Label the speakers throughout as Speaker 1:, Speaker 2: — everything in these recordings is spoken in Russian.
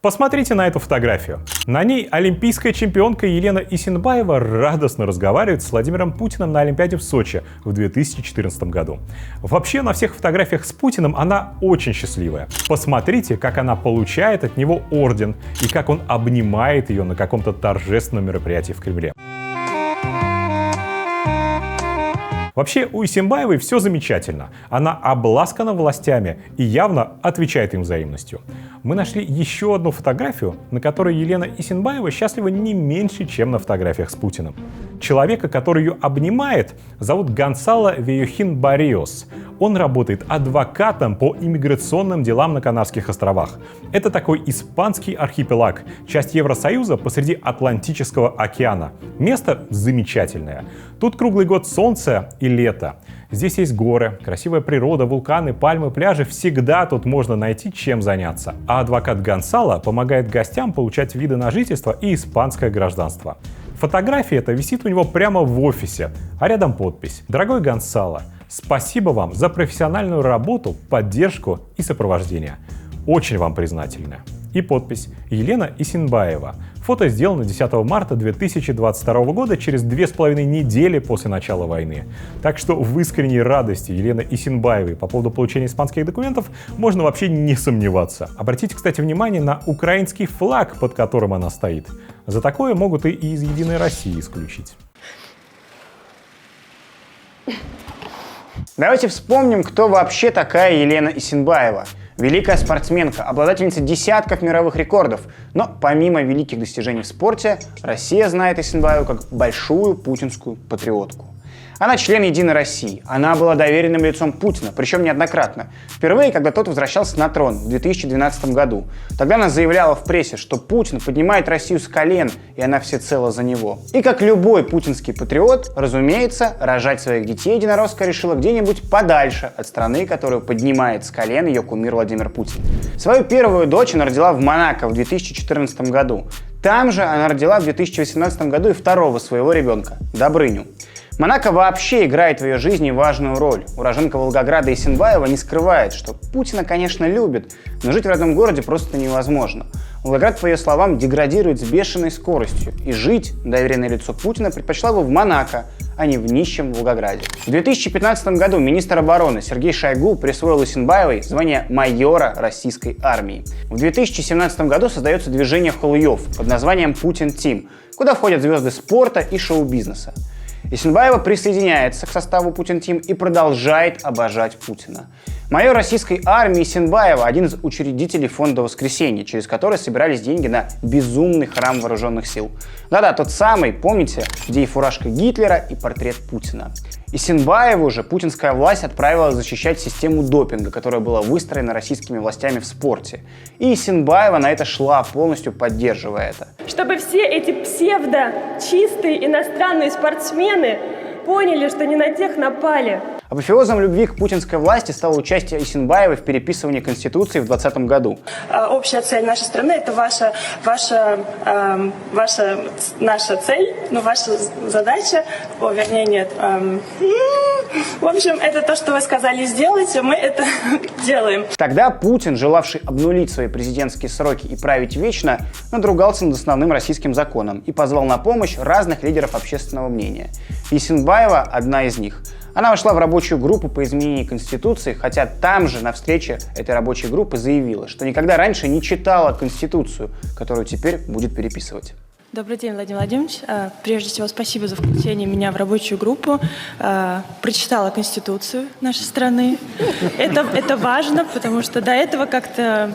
Speaker 1: Посмотрите на эту фотографию. На ней олимпийская чемпионка Елена Исинбаева радостно разговаривает с Владимиром Путиным на Олимпиаде в Сочи в 2014 году. Вообще, на всех фотографиях с Путиным она очень счастливая. Посмотрите, как она получает от него орден и как он обнимает ее на каком-то торжественном мероприятии в Кремле. Вообще, у Исинбаевой все замечательно. Она обласкана властями и явно отвечает им взаимностью. Мы нашли еще одну фотографию, на которой Елена Исинбаева счастлива не меньше, чем на фотографиях с Путиным. Человека, который ее обнимает, зовут Гонсало Вейохин Барриос. Он работает адвокатом по иммиграционным делам на Канарских островах. Это такой испанский архипелаг, часть Евросоюза посреди Атлантического океана. Место замечательное. Тут круглый год солнце и лето. Здесь есть горы, красивая природа, вулканы, пальмы, пляжи. Всегда тут можно найти чем заняться. А адвокат Гонсало помогает гостям получать виды на жительство и испанское гражданство. Фотография эта висит у него прямо в офисе, а рядом подпись: «Дорогой Гонсало, спасибо вам за профессиональную работу, поддержку и сопровождение. Очень вам признательны». И подпись: «Елена Исинбаева». Фото сделано 10 марта 2022 года, через 2,5 недели после начала войны. Так что в искренней радости Елены Исинбаевой по поводу получения испанских документов можно вообще не сомневаться. Обратите, кстати, внимание на украинский флаг, под которым она стоит. За такое могут и из «Единой России» исключить.
Speaker 2: Давайте вспомним, кто вообще такая Елена Исинбаева. Великая спортсменка, обладательница десятков мировых рекордов. Но помимо великих достижений в спорте, Россия знает Исинбаеву как большую путинскую патриотку. Она член «Единой России». Она была доверенным лицом Путина, причем неоднократно. Впервые, когда тот возвращался на трон в 2012 году. Тогда она заявляла в прессе, что Путин поднимает Россию с колен, и она всецело за него. И как любой путинский патриот, разумеется, рожать своих детей единоросска решила где-нибудь подальше от страны, которую поднимает с колен ее кумир Владимир Путин. Свою первую дочь она родила в Монако в 2014 году. Там же она родила в 2018 году и второго своего ребенка, Добрыню. Монако вообще играет в ее жизни важную роль. Уроженка Волгограда Исинбаева не скрывает, что Путина, конечно, любит, но жить в родном городе просто невозможно. Волгоград, по ее словам, деградирует с бешеной скоростью, и жить доверенное лицо Путина предпочла бы в Монако, а не в нищем Волгограде. В 2015 году министр обороны Сергей Шойгу присвоил Исинбаевой звание майора российской армии. В 2017 году создается движение холуев под названием «Путин Тим», куда входят звезды спорта и шоу-бизнеса. Исинбаева присоединяется к составу Путин Тим и продолжает обожать Путина. Майор российской армии Исинбаева – один из учредителей фонда «Воскресенье», через который собирались деньги на безумный храм вооруженных сил. Да-да, тот самый, помните, где и фуражка Гитлера, и портрет Путина. Исинбаеву же путинская власть отправила защищать систему допинга, которая была выстроена российскими властями в спорте. И Исинбаева на это шла, полностью поддерживая это.
Speaker 3: Чтобы все эти псевдо-чистые иностранные спортсмены поняли, что не на тех напали.
Speaker 2: Апофеозом любви к путинской власти стало участие Исинбаевой в переписывании Конституции в 2020 году.
Speaker 3: Общая цель нашей страны – это наша цель, но ваша задача, в общем, это то, что вы сказали сделать, а мы это делаем.
Speaker 2: Тогда Путин, желавший обнулить свои президентские сроки и править вечно, надругался над основным российским законом и позвал на помощь разных лидеров общественного мнения. Исинбаева – одна из них. Она вошла в рабочую группу по изменению Конституции, хотя там же на встрече этой рабочей группы заявила, что никогда раньше не читала Конституцию, которую теперь будет переписывать.
Speaker 4: Добрый день, Владимир Владимирович. Прежде всего, спасибо за включение меня в рабочую группу. Прочитала Конституцию нашей страны. Это важно, потому что до этого как-то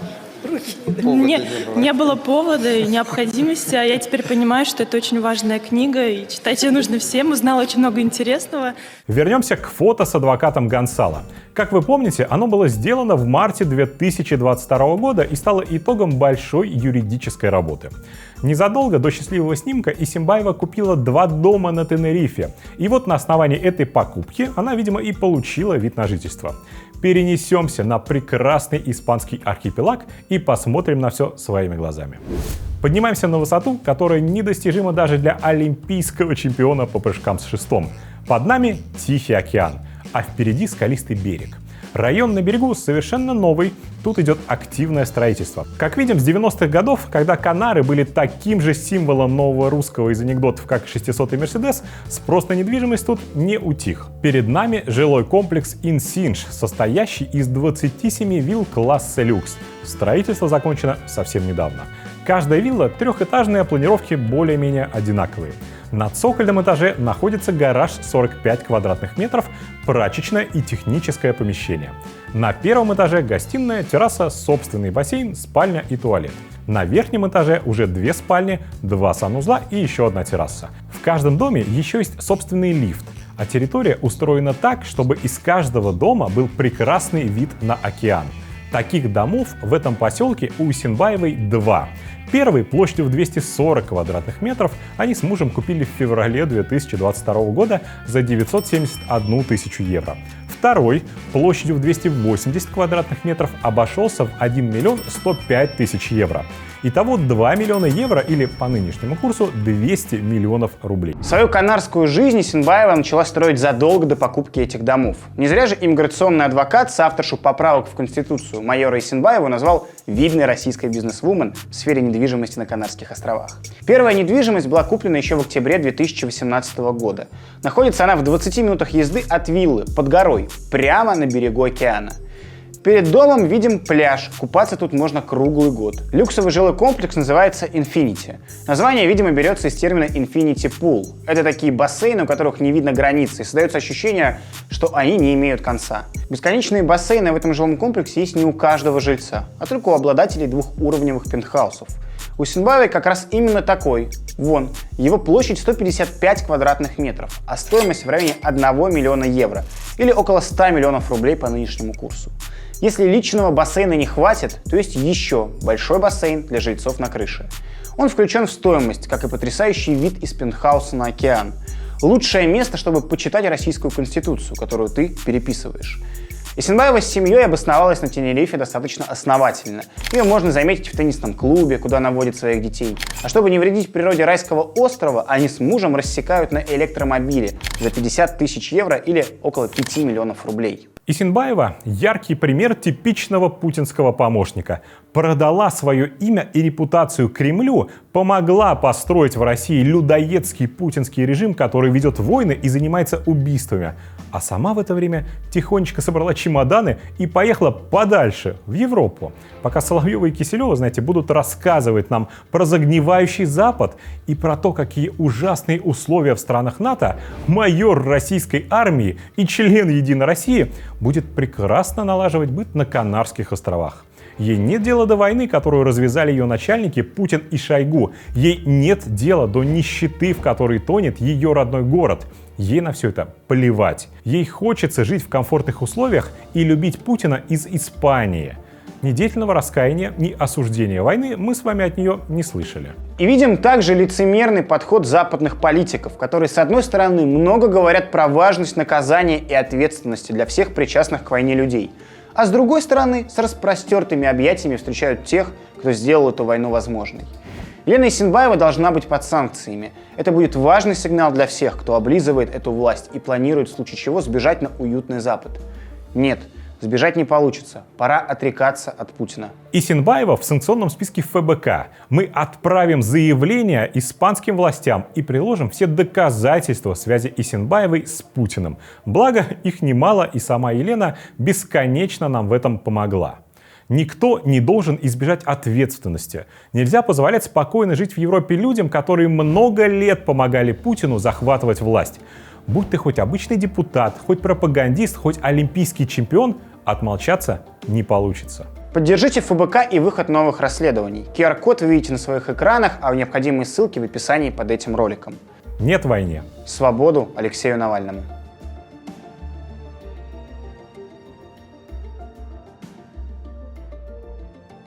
Speaker 4: не было повода и необходимости, а я теперь понимаю, что это очень важная книга, и читать ее нужно всем. Узнала очень много интересного.
Speaker 1: Вернемся к фото с адвокатом Гонсало. Как вы помните, оно было сделано в марте 2022 года и стало итогом большой юридической работы. Незадолго до счастливого снимка Исинбаева купила 2 дома на Тенерифе. И вот на основании этой покупки она, видимо, и получила вид на жительство. Перенесемся на прекрасный испанский архипелаг и посмотрим на все своими глазами. Поднимаемся на высоту, которая недостижима даже для олимпийского чемпиона по прыжкам с шестом. Под нами Тихий океан, а впереди скалистый берег. Район на берегу совершенно новый, тут идет активное строительство. Как видим, с 90-х годов, когда Канары были таким же символом нового русского из анекдотов, как 600-й Мерседес, спрос на недвижимость тут не утих. Перед нами жилой комплекс Инсинж, состоящий из 27 вилл класса люкс. Строительство закончено совсем недавно. Каждая вилла трехэтажные, планировки более-менее одинаковые. На цокольном этаже находится гараж 45 квадратных метров, прачечное и техническое помещение. На первом этаже гостиная, терраса, собственный бассейн, спальня и туалет. На верхнем этаже уже 2 спальни, 2 санузла и еще одна терраса. В каждом доме еще есть собственный лифт, а территория устроена так, чтобы из каждого дома был прекрасный вид на океан. Таких домов в этом поселке у Исенбаевой 2. Первый площадью в 240 квадратных метров они с мужем купили в феврале 2022 года за 971 тысячу евро. Второй площадью в 280 квадратных метров обошелся в 1 миллион 105 тысяч евро. Итого 2 миллиона евро или по нынешнему курсу 200 миллионов рублей.
Speaker 2: Свою канарскую жизнь Исенбаева начала строить задолго до покупки этих домов. Не зря же иммиграционный адвокат, соавторшу поправок в Конституцию майора Исенбаеву, назвал видной российской бизнесвумен в сфере недвижимости на Канарских островах. Первая недвижимость была куплена еще в октябре 2018 года. Находится она в 20 минутах езды от виллы под горой, прямо на берегу океана. Перед домом видим пляж, купаться тут можно круглый год. Люксовый жилой комплекс называется Infinity. Название, видимо, берется из термина Infinity Pool. Это такие бассейны, у которых не видно границы, и создается ощущение, что они не имеют конца. Бесконечные бассейны в этом жилом комплексе есть не у каждого жильца, а только у обладателей двухуровневых пентхаусов. У Исенбаевой как раз именно такой. Вон, его площадь 155 квадратных метров, а стоимость в районе 1 миллиона евро, или около 100 миллионов рублей по нынешнему курсу. Если личного бассейна не хватит, то есть еще большой бассейн для жильцов на крыше. Он включен в стоимость, как и потрясающий вид из пентхауса на океан. Лучшее место, чтобы почитать российскую конституцию, которую ты переписываешь. Исенбаева с семьей обосновалась на Тенерифе достаточно основательно. Ее можно заметить в теннисном клубе, куда она водит своих детей. А чтобы не вредить природе райского острова, они с мужем рассекают на электромобиле за 50 тысяч евро или около 5 миллионов рублей.
Speaker 1: Исенбаева – яркий пример типичного путинского помощника. Продала свое имя и репутацию Кремлю, помогла построить в России людоедский путинский режим, который ведет войны и занимается убийствами. А сама в это время тихонечко собрала чемоданы и поехала подальше, в Европу. Пока Соловьева и Киселева, знаете, будут рассказывать нам про загнивающий Запад и про то, какие ужасные условия в странах НАТО, майор российской армии и член Единой России будет прекрасно налаживать быт на Канарских островах. Ей нет дела до войны, которую развязали ее начальники Путин и Шойгу. Ей нет дела до нищеты, в которой тонет ее родной город. Ей на все это плевать. Ей хочется жить в комфортных условиях и любить Путина из Испании. Ни деятельного раскаяния, ни осуждения войны мы с вами от нее не слышали.
Speaker 2: И видим также лицемерный подход западных политиков, которые, с одной стороны, много говорят про важность наказания и ответственности для всех причастных к войне людей, а с другой стороны, с распростертыми объятиями встречают тех, кто сделал эту войну возможной. Елена Исенбаева должна быть под санкциями. Это будет важный сигнал для всех, кто облизывает эту власть и планирует в случае чего сбежать на уютный Запад. Нет, сбежать не получится. Пора отрекаться от Путина.
Speaker 1: Исенбаева в санкционном списке ФБК. Мы отправим заявление испанским властям и приложим все доказательства связи Исенбаевой с Путиным. Благо, их немало, и сама Елена бесконечно нам в этом помогла. Никто не должен избежать ответственности. Нельзя позволять спокойно жить в Европе людям, которые много лет помогали Путину захватывать власть. Будь ты хоть обычный депутат, хоть пропагандист, хоть олимпийский чемпион, отмолчаться не получится.
Speaker 2: Поддержите ФБК и выход новых расследований. QR-код вы видите на своих экранах, а необходимые ссылки в описании под этим роликом.
Speaker 1: Нет войне.
Speaker 2: Свободу Алексею Навальному.